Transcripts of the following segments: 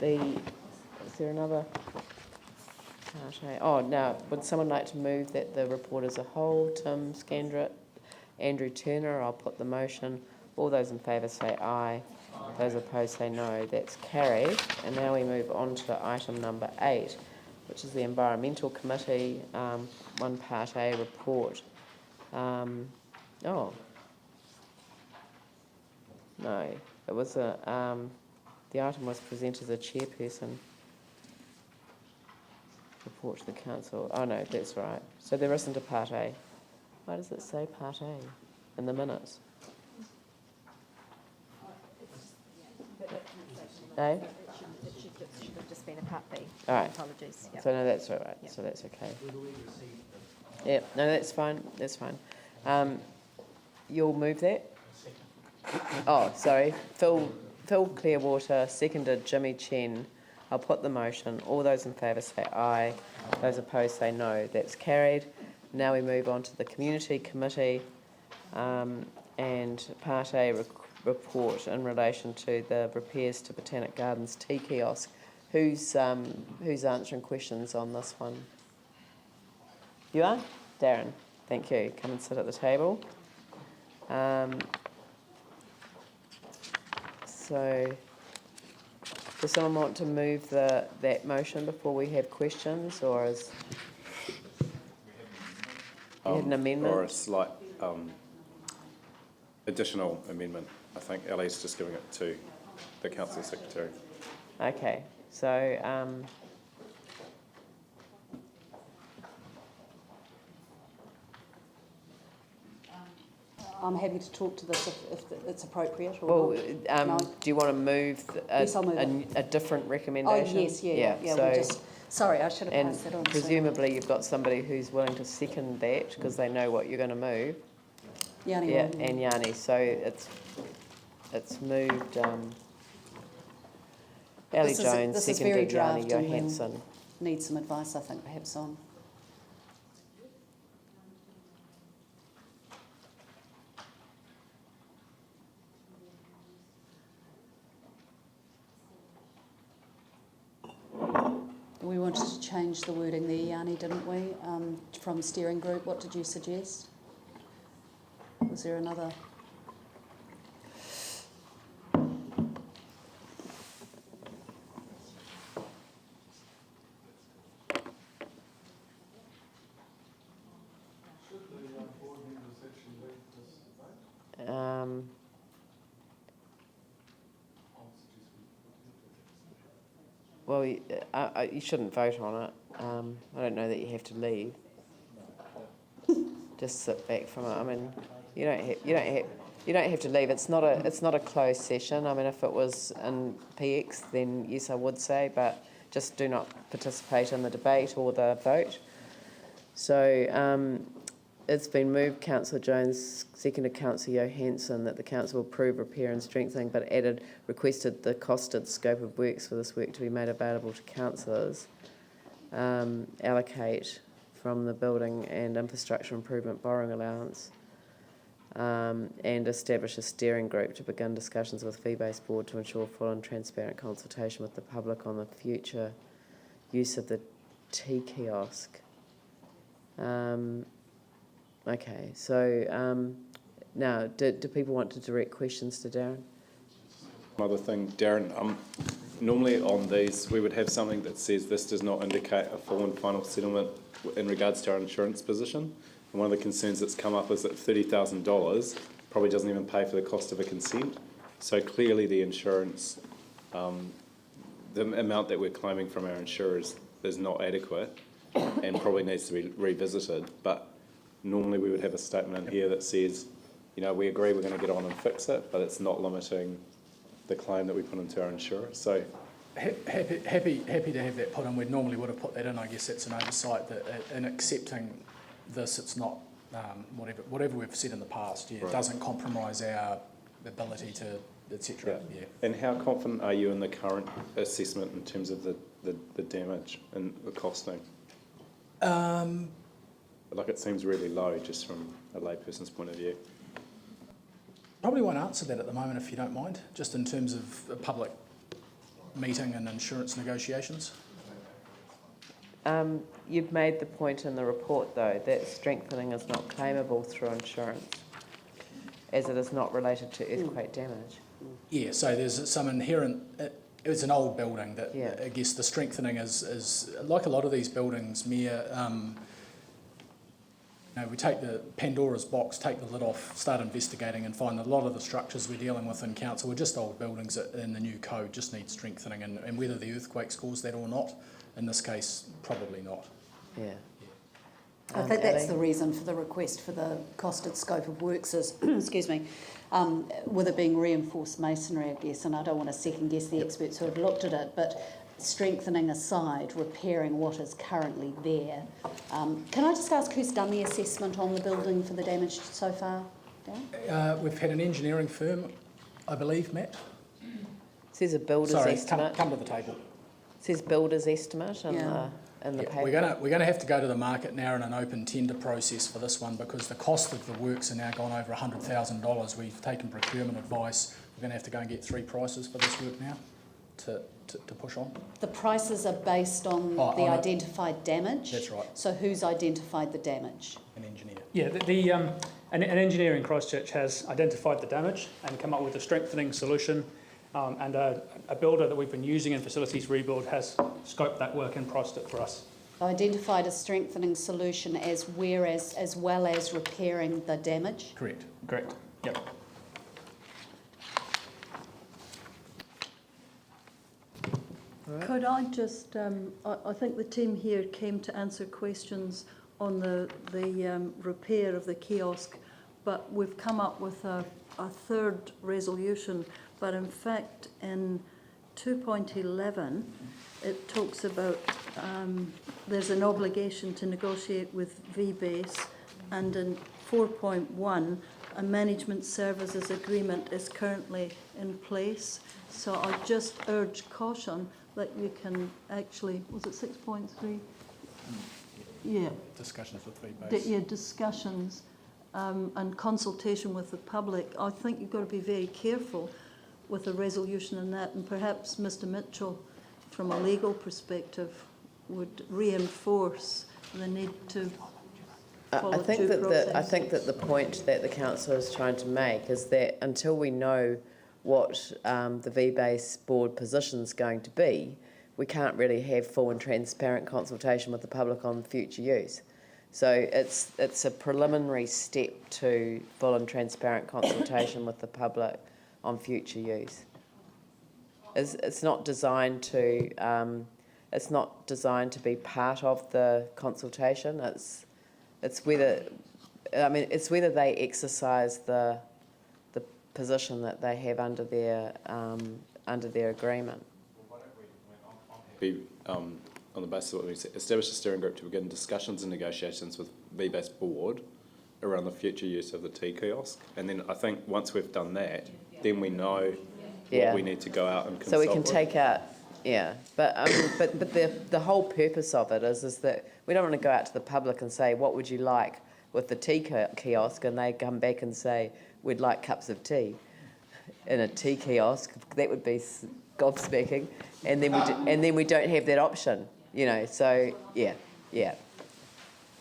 Is there another part A? Oh, now, would someone like to move that the report as a whole, Tim Scandrett, Andrew Turner? I'll put the motion. All those in favour say aye. Those opposed say no. That's carried. And now we move on to item number 8, which is the Environmental Committee, one part A report. Oh. No, it was the item was presented as a chairperson report to the council. Oh no, that's right. So there isn't a part A. Why does it say part A in the minutes? No? It should have just been a part B. All right. Apologies. Yep. So no, that's all right. Yep. So that's okay. Yeah, no, that's fine. That's fine. You'll move that? Oh, sorry. Phil Clearwater, seconded Jimmy Chen. I'll put the motion. All those in favour say aye. Those opposed say no. That's carried. Now we move on to the Community Committee and Part A report in relation to the repairs to Botanic Gardens tea kiosk. Who's answering questions on this one? You are? Darren. Thank you. Come and sit at the table. So, does someone want to move that motion before we have questions, or is you had an amendment? Or a slight additional amendment. I think Ellie's just giving it to the Council Secretary. Okay, so I'm happy to talk to this if it's appropriate. Or well, no? do you want to move Yes, I'll move a different recommendation? Oh yes, yeah. So, sorry, I should have and passed that on. presumably you've got somebody who's willing to second that because they know what you're going to move. Yanni Yeah, will. and Yanni. So it's moved. Ellie Jones, this is very seconded Yanni draft and Johansson. Need some advice, I think, perhaps on. We wanted to change the wording there, Yanni, didn't we? From steering group, what did you suggest? Was there another? Well, you shouldn't vote on it. I don't know that you have to leave. Just sit back from it. I mean, you don't have to leave. It's not a closed session. I mean, if it was in PX, then yes, I would say, but just do not participate in the debate or the vote. So it's been moved, Councillor Jones, seconded Councillor Johansson, that the council approve repair and strengthening, but requested the costed scope of works for this work to be made available to councillors, allocate from the building and infrastructure improvement borrowing allowance, and establish a steering group to begin discussions with fee-based board to ensure full and transparent consultation with the public on the future use of the tea kiosk. Okay, so now, do people want to direct questions to Darren? Another thing, Darren, normally on these we would have something that says this does not indicate a full and final settlement in regards to our insurance position. And one of the concerns that's come up is that $30,000 probably doesn't even pay for the cost of a consent. So clearly the insurance, the amount that we're claiming from our insurers is not adequate and probably needs to be revisited. But normally we would have a statement in here that says, you know, we agree we're going to get on and fix it, but it's not limiting the claim that we put into our insurer. So happy to have that put in. We normally would have put that in. I guess that's an oversight that in accepting this, it's not whatever we've said in the past. Yeah, right. It doesn't compromise our ability to, etc. Yeah. And how confident are you in the current assessment in terms of the damage and the costing? Like it seems really low just from a layperson's point of view. Probably won't answer that at the moment if you don't mind, just in terms of public meeting and insurance negotiations. You've made the point in the report, though, that strengthening is not claimable through insurance, as it is not related to earthquake damage. Yeah, so there's some inherent, it's an old building that Yeah. I guess the strengthening is like a lot of these buildings, we take the Pandora's box, take the lid off, start investigating and find that a lot of the structures we're dealing with in council are just old buildings that in the new code just need strengthening, and whether the earthquakes cause that or not, in this case, probably not. Yeah. I think that's Ellie? the reason for the request for the costed scope of works is, excuse me, with it being reinforced masonry, I guess, and I don't want to second guess the experts who have looked at it, but strengthening aside, repairing what is currently there. Can I just ask who's done the assessment on the building for the damage so far, Darren? We've had an engineering firm, I believe, Matt. Says a builder's estimate. Come to the table. Says builder's estimate in Yeah. the Yeah, paper. we're going to have to go to the market now in an open tender process for this one because the cost of the works are now gone over $100,000. We've taken procurement advice. We're going to have to go and get 3 prices for this work now to push on. The prices are based on the on it. identified damage? That's right. So who's identified the damage? An engineer. Yeah, an engineer in Christchurch has identified the damage and come up with a strengthening solution, and a builder that we've been using in facilities rebuild has scoped that work and priced it for us. Identified a strengthening solution as well as repairing the damage? Correct. Correct. Yep. Could I just, I think the team here came to answer questions on the repair of the kiosk, but we've come up with a third resolution. But in fact, in 2.11, it talks about there's an obligation to negotiate with VBase, and in 4.1, a management services agreement is currently in place. So I just urge caution that you can actually, was it 6.3? Yeah. Discussions with VBase. Yeah, discussions and consultation with the public. I think you've got to be very careful with a resolution in that, and perhaps Mr. Mitchell, from a legal perspective, would reinforce the need to follow I think due that process. I think that the point that the council is trying to make is that until we know what the VBase board position is going to be, we can't really have full and transparent consultation with the public on future use. So it's a preliminary step to full and transparent consultation with the public on future use. It's not designed to be part of the consultation. It's whether they exercise the position that they have under their agreement. On the basis of what we said, establish a steering group to begin discussions and negotiations with VBase board around the future use of the tea kiosk, and then I think once we've done that, then we know what we need to go out and consult So we can with. take out, but the whole purpose of it is that we don't want to go out to the public and say, what would you like with the tea kiosk, and they come back and say, we'd like cups of tea in a tea kiosk. That would be gobsmacking, and then we don't have that option, so yeah. Great,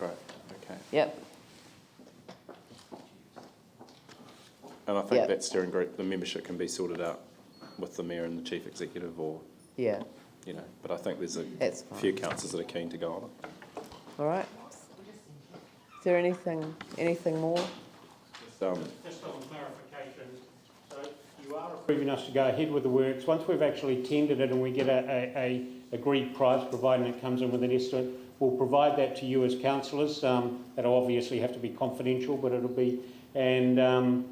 okay. Yep. And I think that steering group, the membership can be sorted out with the mayor and the chief executive, or Yeah. But I think there's That's fine. few councillors that are keen to go on it. All right. Is there anything more? Just on clarification, so you are approving us to go ahead with the works. Once we've actually tendered it and we get a agreed price, providing it comes in with an estimate, we'll provide that to you as councillors. That'll obviously have to be confidential, but it'll be, and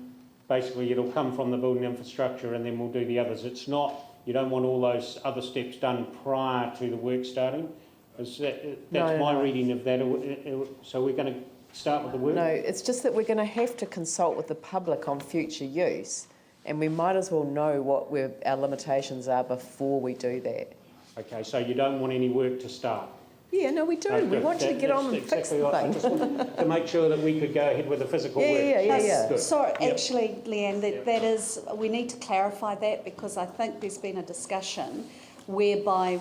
basically it'll come from the building infrastructure, and then we'll do the others. It's not, you don't want all those other steps done prior to the work starting. That's my reading of that. So we're going to start with the work? No, it's just that we're going to have to consult with the public on future use, and we might as well know what our limitations are before we do that. Okay, so you don't want any work to start? Yeah, no, we do. No, We good. want you to get on and fix the I thing. just wanted to make sure that we could go ahead with the physical work. Yeah. Good. Sorry, Yep. actually, Leanne, that is, we need to clarify that, because I think there's been a discussion whereby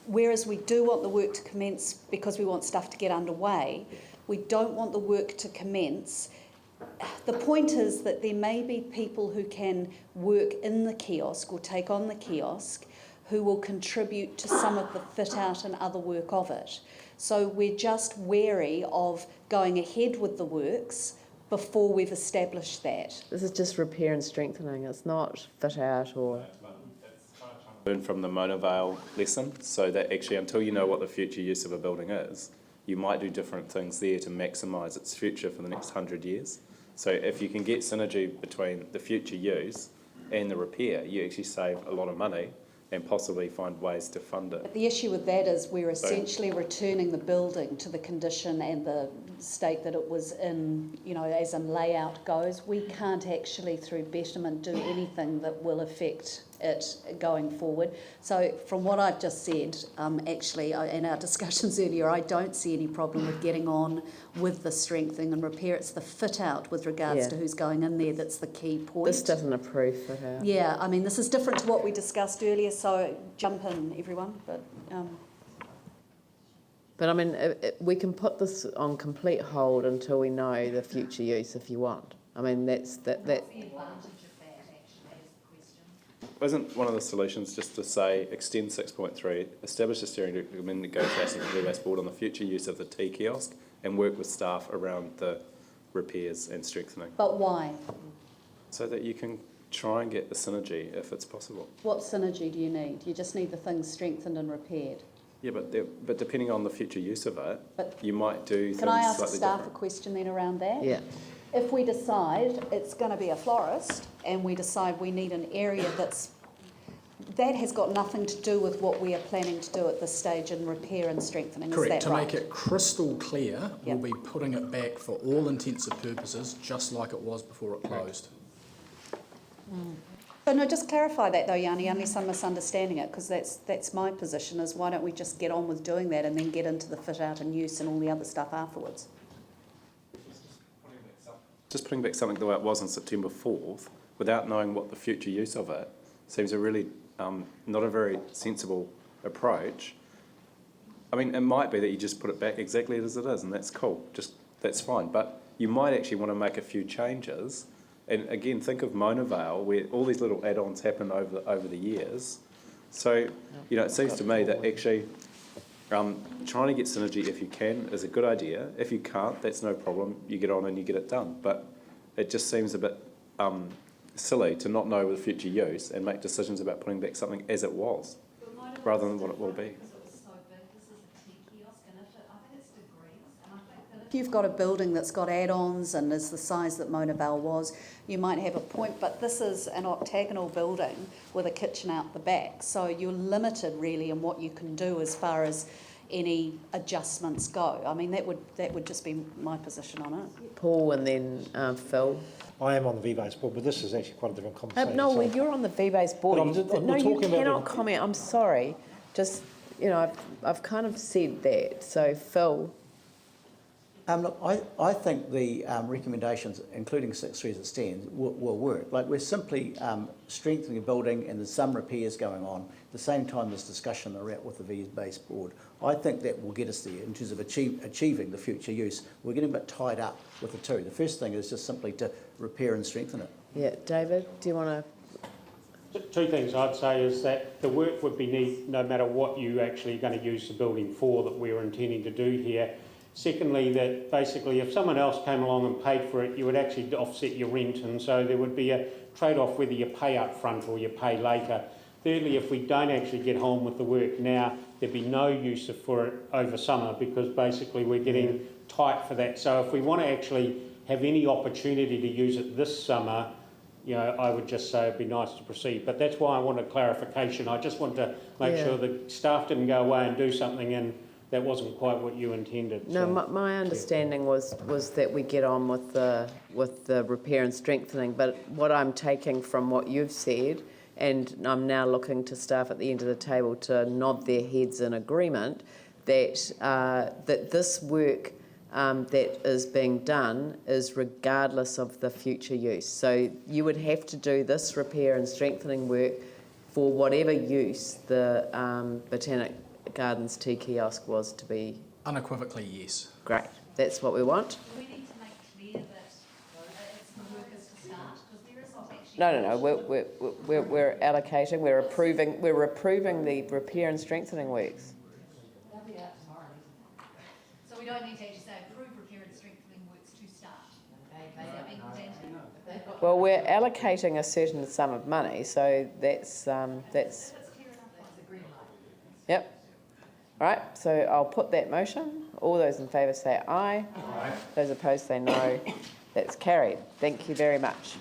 whereas we do want the work to commence because we want stuff to get underway, we don't want the work to commence. The point is that there may be people who can work in the kiosk or take on the kiosk who will contribute to some of the fit out and other work of it. So we're just wary of going ahead with the works before we've established that. This is just repair and strengthening. It's not fit out or... Learn from the Mona Vale lesson, so that actually until you know what the future use of a building is, you might do different things there to maximise its future for the next 100 years. So if you can get synergy between the future use and the repair, you actually save a lot of money and possibly find ways to fund it. But the issue with that is we're essentially returning the building to the condition and the state that it was in, you know, as in layout goes. We can't actually, through betterment, do anything that will affect it going forward. So from what I've just said, actually, in our discussions earlier, I don't see any problem with getting on with the strengthening and repair. It's the fit out with regards to who's going in there that's the key point. This doesn't approve fit out. Yeah, I mean, this is different to what we discussed earlier, so jump in, everyone. But I mean, we can put this on complete hold until we know the future use if you want. I mean, that's... Isn't one of the solutions just to say extend 6.3, establish a steering and negotiation with the base board on the future use of the T kiosk and work with staff around the repairs and strengthening? But why? So that you can try and get the synergy if it's possible. What synergy do you need? You just need the things strengthened and repaired. Yeah, but depending on the future use of it, you might do things Can I ask slightly staff different. a question then around that? Yeah. If we decide it's going to be a florist and we decide we need an area that has got nothing to do with what we are planning to do at this stage in repair and strengthening, Correct. is that To right? make it crystal clear, we'll be putting it back for all intents and purposes, just like it was before it closed. So no, just clarify that though, Yanni, unless I'm misunderstanding it, because that's my position, is why don't we just get on with doing that and then get into the fit out and use and all the other stuff afterwards? Just putting back something the way it was on September 4th, without knowing what the future use of it, seems a really not a very sensible approach. I mean, it might be that you just put it back exactly as it is, and that's cool, that's fine. But you might actually want to make a few changes. And again, think of Mona Vale, where all these little add-ons happen over the years. So, you know, it seems to me that actually trying to get synergy if you can is a good idea. If you can't, that's no problem. You get on and you get it done. But it just seems a bit silly to not know the future use and make decisions about putting back something as it was, rather than what it will be. If you've got a building that's got add-ons and is the size that Mona Vale was, you might have a point, but this is an octagonal building with a kitchen out the back, so you're limited really in what you can do as far as any adjustments go. I mean, that would just be my position on it. Paul and then Phil. I am on the V-Base board, but this is actually quite a different conversation. No, well, you're on the V-Base board. We're You talking about cannot comment. I'm sorry. Just, you know, I've kind of said that. So, Phil. Look, I think the recommendations, including 6.3 as it stands, will work. Like, we're simply strengthening a building and there's some repairs going on. At the same time, there's discussion around with the V-Base board. I think that will get us there in terms of achieving the future use. We're getting a bit tied up with the two. The first thing is just simply to repair and strengthen it. Yeah, David, do you want to... Two things I'd say is that the work would be neat no matter what you actually are going to use the building for that we're intending to do here. Secondly, that basically if someone else came along and paid for it, you would actually offset your rent, and so there would be a trade-off whether you pay up front or you pay later. Thirdly, if we don't actually get on with the work now, there'd be no use for it over summer because basically we're getting tight for that. So if we want to actually have any opportunity to use it this summer, you know, I would just say it'd be nice to proceed. But that's why I wanted clarification. I just want to make sure the staff didn't go away and do something and that wasn't quite what you intended. No, my understanding was that we get on with the repair and strengthening, but what I'm taking from what you've said, and I'm now looking to staff at the end of the table to nod their heads in agreement, that that this work that is being done is regardless of the future use. So you would have to do this repair and strengthening work for whatever use the Botanic Gardens tea kiosk was to be. Unequivocally, yes. Great, that's what we want. We need to make clear that it's the workers to start, because there is not actually. No, we're allocating, we're approving the repair and strengthening works. They'll be out tomorrow. So we don't need to actually say approve repair and strengthening works to start. Okay, is that being presented? Well, we're allocating a certain sum of money, so that's yep. All right, so I'll put that motion. All those in favour say aye. Aye. Those opposed say no. That's carried. Thank you very much.